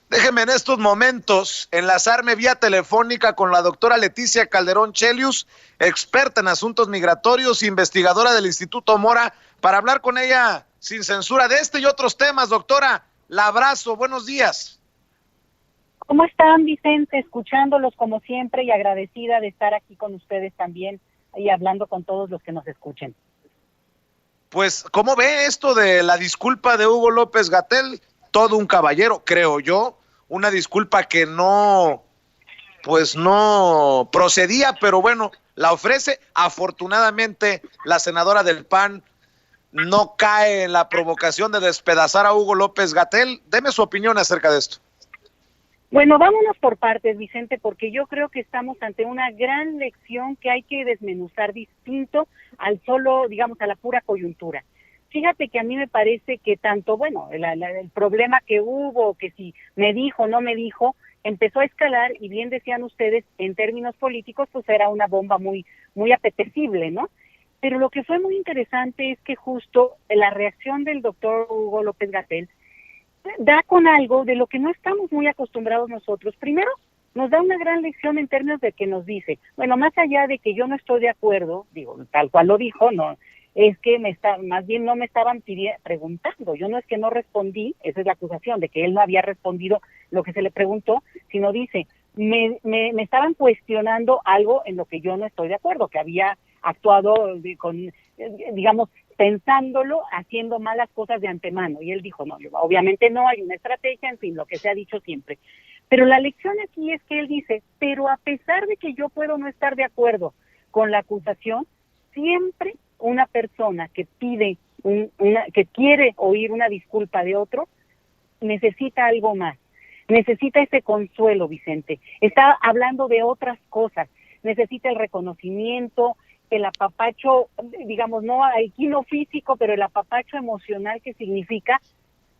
Déjeme en estos momentos enlazarme vía telefónica con la doctora Leticia Calderón Chelius, experta en asuntos migratorios, investigadora del Instituto Mora, para hablar con ella sin censura de este y otros temas. Doctora, la abrazo, buenos días. ¿Cómo están, Vicente? Escuchándolos como siempre y agradecida de estar aquí con ustedes también y hablando con todos los que nos escuchen. Pues, ¿cómo ve esto de la disculpa de Hugo López-Gatell? Todo un caballero, creo yo, una disculpa que pues no procedía, pero bueno, la ofrece. Afortunadamente, la senadora del PAN no cae en la provocación de despedazar a Hugo López-Gatell. Deme su opinión acerca de esto. Bueno, vámonos por partes, Vicente, porque yo creo que estamos ante una gran lección que hay que desmenuzar distinto al solo, digamos, a la pura coyuntura. Fíjate que a mí me parece que tanto, bueno, el problema que hubo, que si me dijo o no me dijo, empezó a escalar y bien decían ustedes, en términos políticos, pues era una bomba muy apetecible, ¿no? Pero lo que fue muy interesante es que justo la reacción del doctor Hugo López-Gatell da con algo de lo que no estamos muy acostumbrados nosotros. Primero, nos da una gran lección en términos de que nos dice, bueno, más allá de que yo no estoy de acuerdo, digo, tal cual lo dijo, no, es que más bien no me estaban preguntando, yo no es que no respondí, esa es la acusación, de que él no había respondido lo que se le preguntó, sino dice, me estaban cuestionando algo en lo que yo no estoy de acuerdo, que había actuado digamos, pensándolo, haciendo malas cosas de antemano. Y él dijo, no, obviamente no, hay una estrategia, en fin, lo que se ha dicho siempre. Pero la lección aquí es que él dice, pero a pesar de que yo puedo no estar de acuerdo con la acusación, siempre una persona que pide, que quiere oír una disculpa de otro, necesita algo más. Necesita ese consuelo, Vicente. Está hablando de otras cosas. Necesita el reconocimiento, el apapacho, digamos, no aquí no físico, pero el apapacho emocional que significa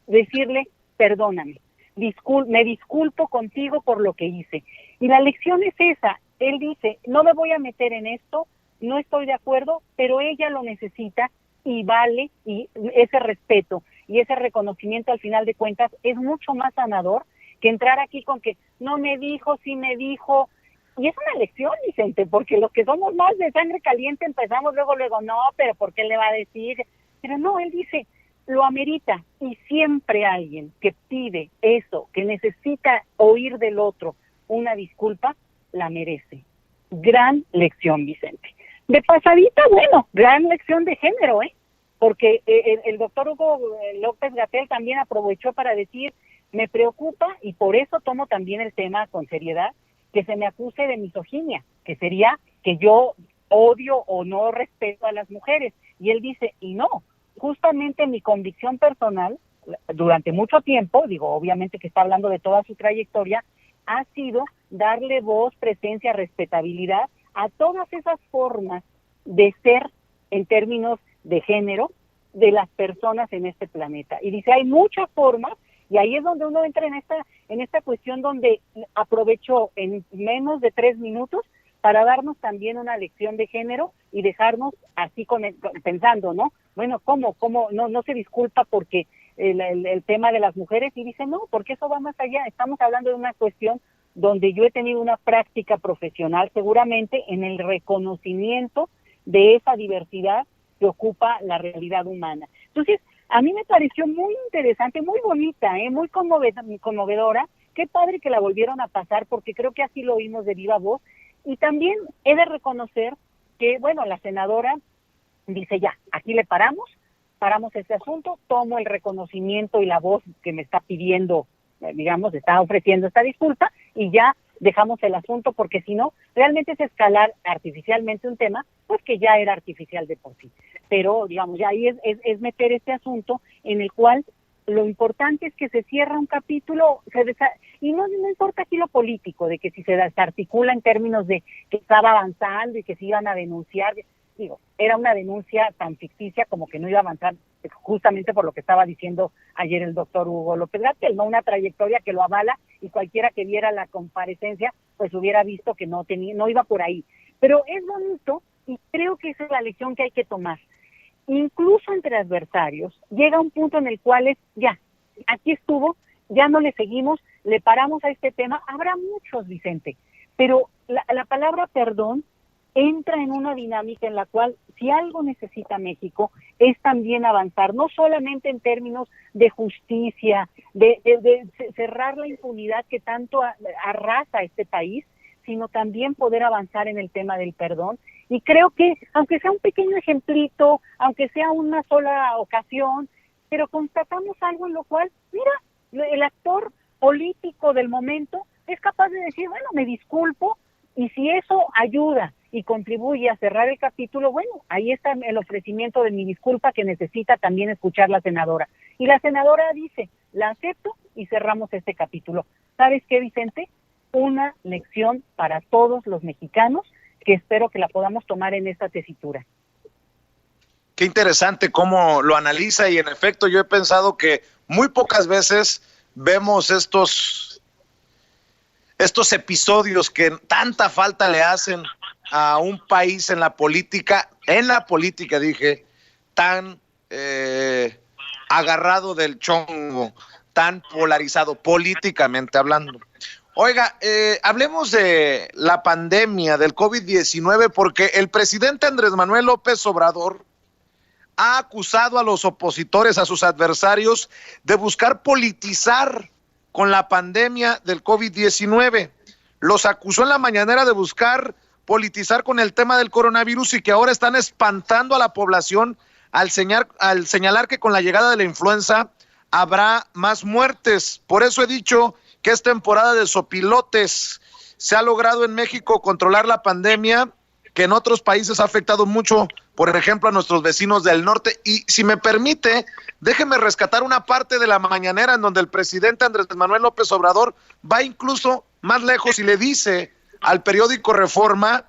decirle, perdóname, me disculpo contigo por lo que hice. Y la lección es esa. Él dice, no me voy a meter en esto, no estoy de acuerdo, pero ella lo necesita y vale, y ese respeto y ese reconocimiento al final de cuentas es mucho más sanador que entrar aquí con que no me dijo, sí me dijo. Y es una lección, Vicente, porque los que somos más de sangre caliente empezamos luego, no, pero ¿por qué le va a decir? Pero no, él dice, lo amerita, y siempre alguien que pide eso, que necesita oír del otro una disculpa, la merece. Gran lección, Vicente. De pasadita, bueno, gran lección de género, porque el doctor Hugo López-Gatell también aprovechó para decir, me preocupa, y por eso tomo también el tema con seriedad, que se me acuse de misoginia, que sería que yo odio o no respeto a las mujeres. Y él dice, y no, justamente mi convicción personal, durante mucho tiempo, digo, obviamente que está hablando de toda su trayectoria, ha sido darle voz, presencia, respetabilidad a todas esas formas de ser en términos de género de las personas en este planeta. Y dice, hay muchas formas, y ahí es donde uno entra en esta cuestión donde aprovechó en menos de 3 minutos para darnos también una lección de género y dejarnos así pensando, ¿no? Bueno, ¿cómo no se disculpa porque el tema de las mujeres? Y dice, no, porque eso va más allá. Estamos hablando de una cuestión donde yo he tenido una práctica profesional seguramente en el reconocimiento de esa diversidad que ocupa la realidad humana. Entonces, a mí me pareció muy interesante, muy bonita, muy conmovedora. Qué padre que la volvieron a pasar, porque creo que así lo oímos de viva voz. Y también he de reconocer que, bueno, la senadora dice, ya, aquí le paramos este asunto, tomo el reconocimiento y la voz que me está pidiendo, digamos, está ofreciendo esta disculpa, y ya dejamos el asunto, porque si no, realmente es escalar artificialmente un tema, pues que ya era artificial de por sí. Pero, digamos, ya ahí es meter este asunto en el cual lo importante es que se cierra un capítulo, y no importa aquí lo político, de que si se desarticula en términos de que estaba avanzando y que se iban a denunciar, digo, era una denuncia tan ficticia como que no iba a avanzar, justamente por lo que estaba diciendo ayer el doctor Hugo López-Gatell, no una trayectoria que lo avala, y cualquiera que viera la comparecencia pues hubiera visto que no iba por ahí. Pero es bonito, y creo que esa es la lección que hay que tomar. Incluso entre adversarios llega un punto en el cual ya, aquí estuvo, ya no le seguimos, le paramos a este tema. Habrá muchos, Vicente, pero la palabra perdón entra en una dinámica en la cual si algo necesita México es también avanzar, no solamente en términos de justicia, de cerrar la impunidad que tanto arrasa este país, sino también poder avanzar en el tema del perdón. Y creo que, aunque sea un pequeño ejemplito, aunque sea una sola ocasión, pero constatamos algo en lo cual, mira, el actor político del momento es capaz de decir, bueno, me disculpo, y si eso ayuda y contribuye a cerrar el capítulo, bueno, ahí está el ofrecimiento de mi disculpa que necesita también escuchar la senadora. Y la senadora dice, la acepto y cerramos este capítulo. ¿Sabes qué, Vicente? Una lección para todos los mexicanos que espero que la podamos tomar en esta tesitura. Qué interesante cómo lo analiza, y en efecto yo he pensado que muy pocas veces vemos estos episodios que tanta falta le hacen a un país en la política dije, tan agarrado del chongo, tan polarizado políticamente hablando. Oiga, hablemos de la pandemia del COVID-19, porque el presidente Andrés Manuel López Obrador ha acusado a los opositores, a sus adversarios, de buscar politizar con la pandemia del COVID-19. Los acusó en la mañanera de buscar politizar con el tema del coronavirus y que ahora están espantando a la población al señalar que con la llegada de la influenza habrá más muertes. Por eso he dicho que es temporada de sopilotes. Se ha logrado en México controlar la pandemia, que en otros países ha afectado mucho, por ejemplo, a nuestros vecinos del norte. Y si me permite, déjeme rescatar una parte de la mañanera en donde el presidente Andrés Manuel López Obrador va incluso más lejos y le dice al periódico Reforma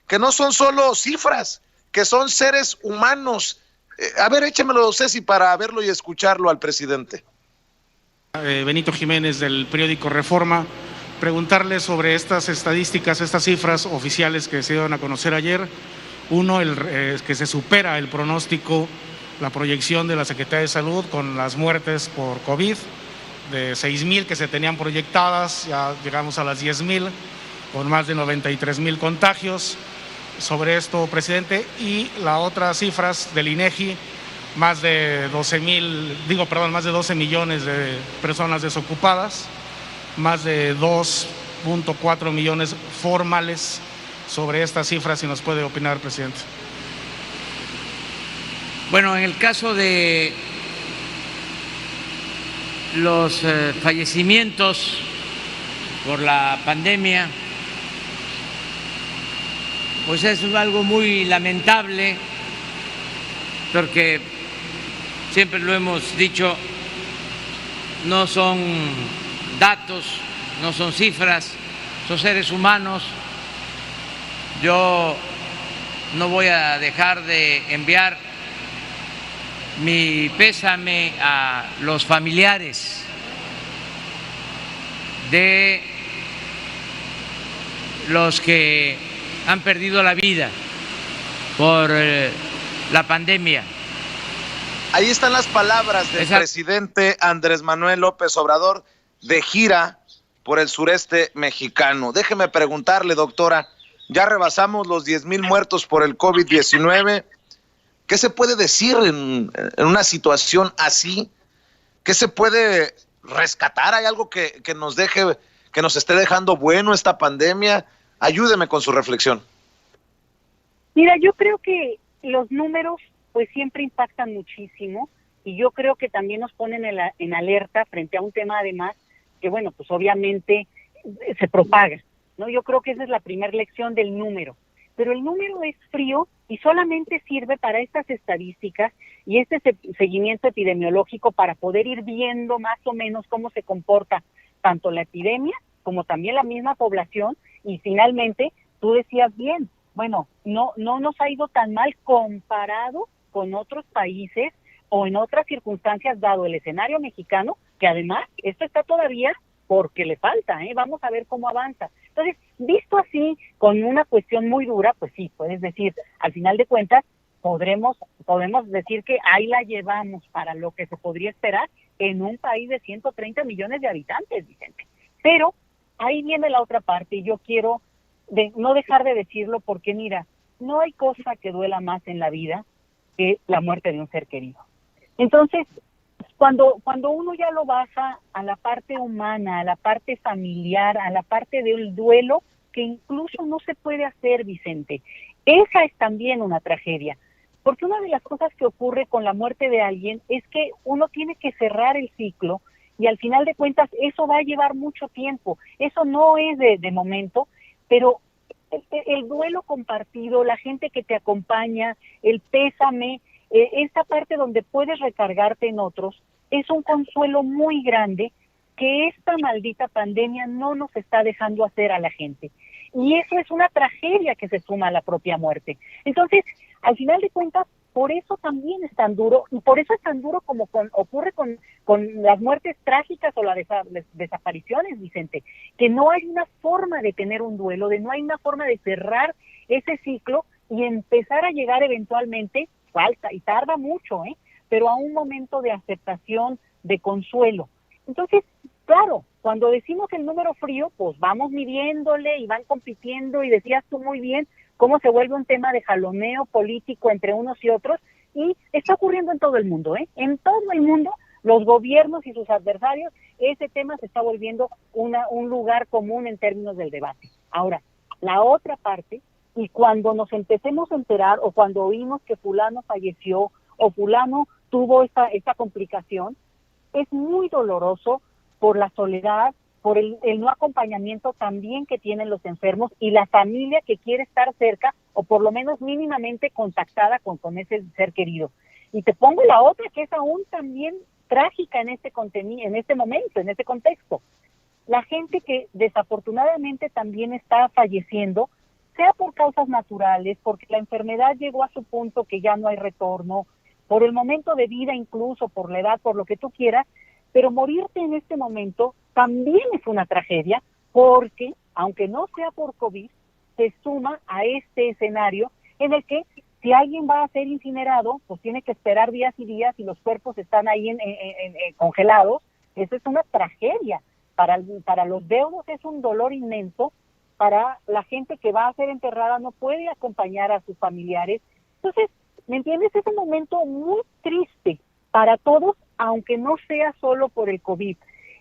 que no son solo cifras, que son seres humanos. A ver, échemelo, Ceci, para verlo y escucharlo al presidente. Benito Jiménez, del periódico Reforma, preguntarle sobre estas estadísticas, estas cifras oficiales que se dieron a conocer ayer. Uno, que se supera el pronóstico, la proyección de la Secretaría de Salud con las muertes por COVID, de 6,000 que se tenían proyectadas, ya llegamos a las 10,000, con más de 93,000 contagios. Sobre esto, presidente, y las otras cifras del INEGI, más de 12 millones de personas desocupadas, más de 2.4 millones formales. Sobre estas cifras, si nos puede opinar, presidente. Bueno, en el caso de los fallecimientos por la pandemia, pues es algo muy lamentable, porque siempre lo hemos dicho, no son datos, no son cifras, son seres humanos. Yo no voy a dejar de enviar mi pésame a los familiares de los que han perdido la vida por la pandemia. Ahí están las palabras del presidente Andrés Manuel López Obrador de gira por el sureste mexicano. Déjeme preguntarle, doctora, ya rebasamos los 10,000 muertos por el COVID-19. ¿Qué se puede decir en una situación así? ¿Qué se puede rescatar? ¿Hay algo que nos esté dejando bueno esta pandemia? Ayúdeme con su reflexión. Mira, yo creo que los números pues siempre impactan muchísimo, y yo creo que también nos ponen en alerta frente a un tema además que, bueno, pues obviamente se propaga, ¿no? Yo creo que esa es la primera lección del número, pero el número es frío y solamente sirve para estas estadísticas y este seguimiento epidemiológico para poder ir viendo más o menos cómo se comporta tanto la epidemia como también la misma población. Y finalmente, tú decías bien, bueno, no nos ha ido tan mal comparado con otros países o en otras circunstancias, dado el escenario mexicano, que además esto está todavía porque le falta, vamos a ver cómo avanza. Entonces, visto así, con una cuestión muy dura, pues sí, puedes decir, al final de cuentas, podemos decir que ahí la llevamos para lo que se podría esperar, en un país de 130 millones de habitantes, Vicente. Pero ahí viene la otra parte, y yo quiero no dejar de decirlo, porque mira, no hay cosa que duela más en la vida que la muerte de un ser querido. Entonces, cuando uno ya lo baja a la parte humana, a la parte familiar, a la parte del duelo, que incluso no se puede hacer, Vicente, esa es también una tragedia. Porque una de las cosas que ocurre con la muerte de alguien es que uno tiene que cerrar el ciclo, y al final de cuentas eso va a llevar mucho tiempo. Eso no es de momento, pero el duelo compartido, la gente que te acompaña, el pésame, esta parte donde puedes recargarte en otros, es un consuelo muy grande que esta maldita pandemia no nos está dejando hacer a la gente. Y eso es una tragedia que se suma a la propia muerte. Entonces, al final de cuentas, por eso también es tan duro, y por eso es tan duro como ocurre con las muertes trágicas o las desapariciones, Vicente, que no hay una forma de tener un duelo, no hay una forma de cerrar ese ciclo y empezar a llegar eventualmente, falta y tarda mucho, pero a un momento de aceptación, de consuelo. Entonces, claro, cuando decimos el número frío, pues vamos midiéndole y van compitiendo, y decías tú muy bien cómo se vuelve un tema de jaloneo político entre unos y otros, y está ocurriendo en todo el mundo, en todo el mundo, los gobiernos y sus adversarios, ese tema se está volviendo un lugar común en términos del debate. Ahora, la otra parte, y cuando nos empecemos a enterar, o cuando oímos que fulano falleció, o fulano tuvo esta complicación, es muy doloroso por la soledad, por el no acompañamiento también que tienen los enfermos, y la familia que quiere estar cerca, o por lo menos mínimamente contactada con ese ser querido. Y te pongo la otra, que es aún también trágica en este momento, en este contexto. La gente que desafortunadamente también está falleciendo, sea por causas naturales, porque la enfermedad llegó a su punto que ya no hay retorno, por el momento de vida incluso, por la edad, por lo que tú quieras, pero morirte en este momento también es una tragedia, porque, aunque no sea por COVID, se suma a este escenario en el que si alguien va a ser incinerado, pues tiene que esperar días y días, y los cuerpos están ahí congelados. Eso es una tragedia. Para los deudos es un dolor inmenso. Para la gente que va a ser enterrada no puede acompañar a sus familiares. Entonces, ¿me entiendes? Es un momento muy triste para todos, aunque no sea solo por el COVID.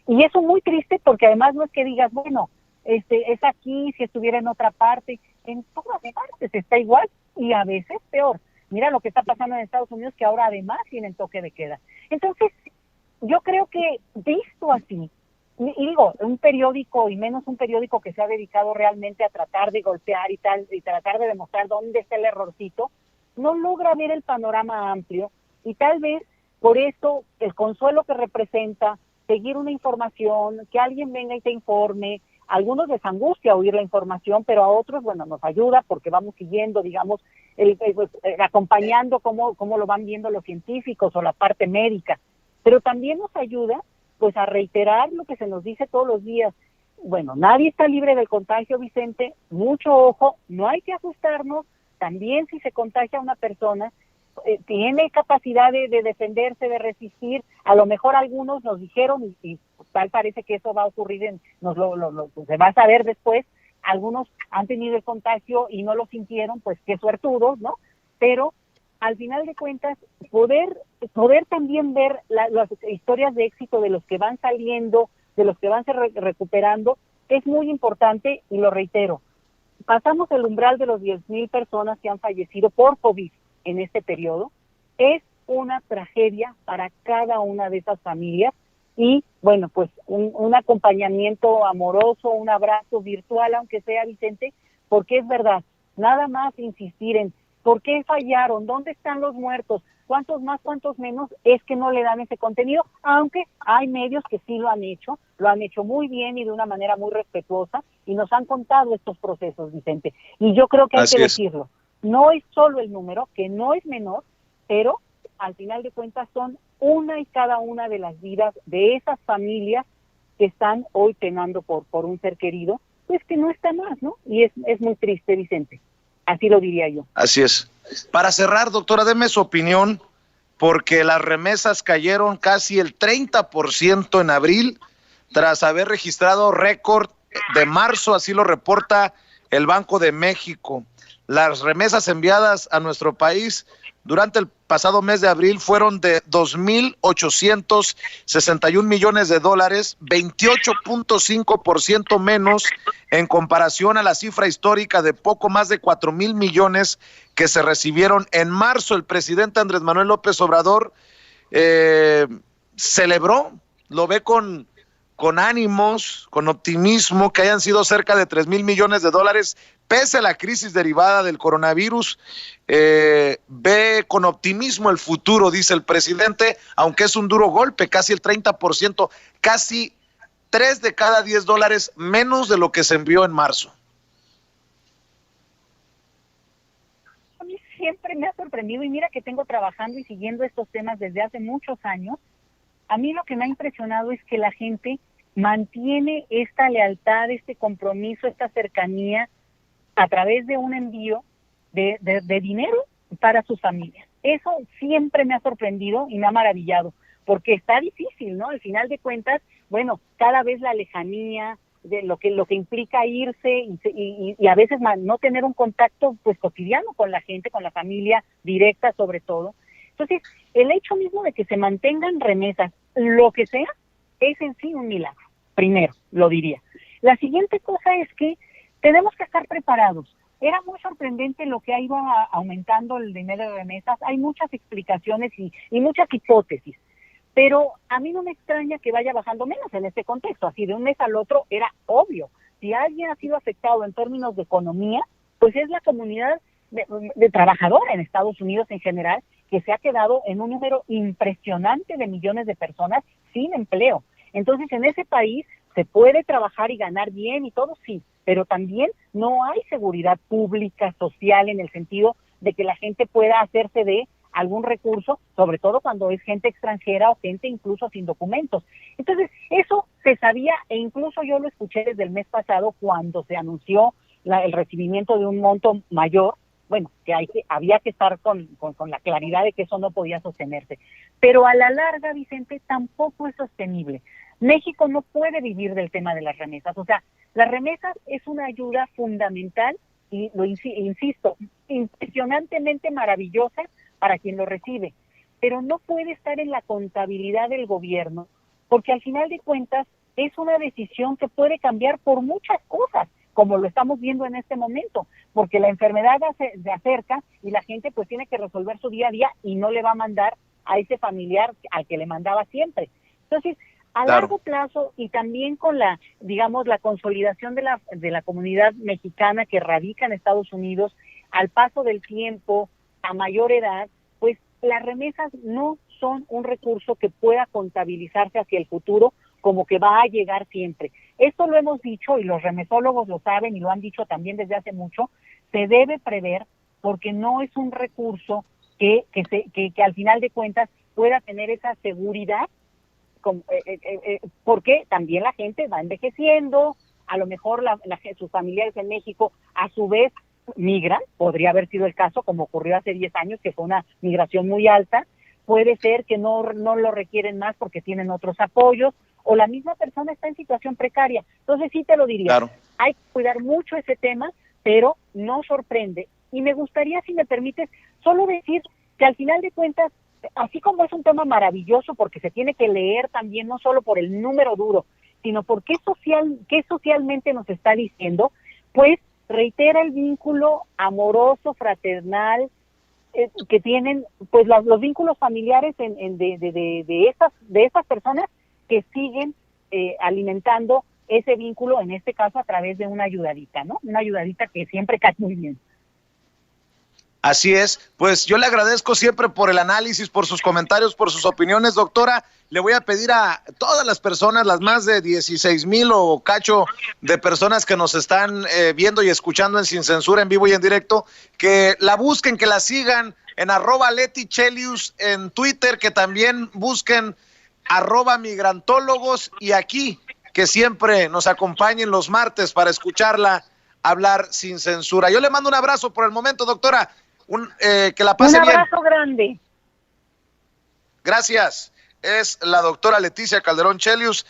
Y eso muy triste porque además no es que digas, bueno, es aquí, si estuviera en otra parte. En todas partes está igual, y a veces peor. Mira lo que está pasando en Estados Unidos, que ahora además tienen toque de queda. Entonces, yo creo que visto así, y digo, un periódico, y menos un periódico que se ha dedicado realmente a tratar de golpear y tratar de demostrar dónde está el errorcito, no logra ver el panorama amplio, y tal vez por eso el consuelo que representa seguir una información, que alguien venga y te informe. A algunos les angustia oír la información, pero a otros, bueno, nos ayuda porque vamos siguiendo, digamos, acompañando cómo lo van viendo los científicos o la parte médica. Pero también nos ayuda, pues, a reiterar lo que se nos dice todos los días. Bueno, nadie está libre del contagio, Vicente. Mucho ojo, no hay que asustarnos. También si se contagia a una persona, tiene capacidad de defenderse, de resistir. A lo mejor algunos nos dijeron, y tal parece que eso va a ocurrir, se va a saber después. Algunos han tenido el contagio y no lo sintieron, pues qué suertudos, ¿no? Pero al final de cuentas, poder también ver las historias de éxito de los que van saliendo, de los que van recuperando, es muy importante. Y lo reitero, pasamos el umbral de los 10,000 personas que han fallecido por COVID en este periodo. Es una tragedia para cada una de esas familias, y bueno, pues un acompañamiento amoroso, un abrazo virtual, aunque sea, Vicente, porque es verdad, nada más insistir en por qué fallaron, dónde están los muertos, cuántos más, cuántos menos, es que no le dan ese contenido, aunque hay medios que sí lo han hecho muy bien y de una manera muy respetuosa, y nos han contado estos procesos, Vicente. Y yo creo que hay que decirlo, no es solo el número, que no es menor, pero al final de cuentas son una y cada una de las vidas de esas familias que están hoy penando por un ser querido, pues que no está más, ¿no? Y es muy triste, Vicente. Así lo diría yo. Así es. Para cerrar, doctora, deme su opinión porque las remesas cayeron casi el 30% en abril, tras haber registrado récord de marzo, así lo reporta el Banco de México. Las remesas enviadas a nuestro país durante el pasado mes de abril fueron de 2.861 millones de dólares, 28.5% menos en comparación a la cifra histórica de poco más de 4,000 millones que se recibieron en marzo. El presidente Andrés Manuel López Obrador celebró, lo ve con ánimos, con optimismo, que hayan sido cerca de 3,000 millones de dólares, pese a la crisis derivada del coronavirus. Ve con optimismo el futuro, dice el presidente, aunque es un duro golpe, casi el 30%, casi 3 de cada 10 dólares menos de lo que se envió en marzo. A mí siempre me ha sorprendido, y mira que tengo trabajando y siguiendo estos temas desde hace muchos años. A mí lo que me ha impresionado es que la gente mantiene esta lealtad, este compromiso, esta cercanía a través de un envío de dinero para sus familias. Eso siempre me ha sorprendido y me ha maravillado, porque está difícil, ¿no? Al final de cuentas, bueno, cada vez la lejanía de lo que implica irse y a veces no tener un contacto pues cotidiano con la gente, con la familia directa sobre todo. Entonces, el hecho mismo de que se mantengan remesas, lo que sea, es en sí un milagro. Primero, lo diría. La siguiente cosa es que tenemos que estar preparados. Era muy sorprendente lo que ha ido aumentando el dinero de remesas. Hay muchas explicaciones y muchas hipótesis, pero a mí no me extraña que vaya bajando menos en este contexto. Así de un mes al otro era obvio. Si alguien ha sido afectado en términos de economía, pues es la comunidad de trabajadora en Estados Unidos en general, que se ha quedado en un número impresionante de millones de personas sin empleo. Entonces, en ese país se puede trabajar y ganar bien y todo, sí, pero también no hay seguridad pública, social, en el sentido de que la gente pueda hacerse de algún recurso, sobre todo cuando es gente extranjera o gente incluso sin documentos. Entonces, eso se sabía, e incluso yo lo escuché desde el mes pasado cuando se anunció el recibimiento de un monto mayor. Bueno, que había que estar con la claridad de que eso no podía sostenerse. Pero a la larga, Vicente, tampoco es sostenible. México no puede vivir del tema de las remesas. O sea, las remesas es una ayuda fundamental y, insisto, impresionantemente maravillosa para quien lo recibe. Pero no puede estar en la contabilidad del gobierno, porque al final de cuentas es una decisión que puede cambiar por muchas cosas, como lo estamos viendo en este momento, porque la enfermedad se acerca y la gente pues tiene que resolver su día a día y no le va a mandar a ese familiar al que le mandaba siempre. Entonces, a largo plazo y también con la consolidación de la comunidad mexicana que radica en Estados Unidos, al paso del tiempo, a mayor edad, pues las remesas no son un recurso que pueda contabilizarse hacia el futuro como que va a llegar siempre. Esto lo hemos dicho y los remesólogos lo saben y lo han dicho también desde hace mucho. Se debe prever porque no es un recurso que al final de cuentas pueda tener esa seguridad, porque también la gente va envejeciendo, a lo mejor sus familiares en México a su vez migran, podría haber sido el caso como ocurrió hace 10 años, que fue una migración muy alta. Puede ser que no lo requieren más porque tienen otros apoyos, o la misma persona está en situación precaria. Entonces sí te lo diría, claro, hay que cuidar mucho ese tema, pero no sorprende. Y me gustaría, si me permites, solo decir que al final de cuentas, así como es un tema maravilloso porque se tiene que leer también no solo por el número duro, sino por qué socialmente nos está diciendo, pues reitera el vínculo amoroso, fraternal, que tienen pues los vínculos familiares de esas personas que siguen alimentando ese vínculo, en este caso a través de una ayudadita, ¿no? Una ayudadita que siempre cae muy bien. Así es, pues yo le agradezco siempre por el análisis, por sus comentarios, por sus opiniones, doctora. Le voy a pedir a todas las personas, las más de 16,000 o cacho de personas que nos están viendo y escuchando en Sin Censura, en vivo y en directo, que la busquen, que la sigan en @LetiChelius en Twitter, que también busquen @migrantólogos, y aquí que siempre nos acompañen los martes para escucharla hablar sin censura. Yo le mando un abrazo por el momento, doctora. Que la pase bien. Un abrazo grande. Gracias. Es la doctora Leticia Calderón Chelius,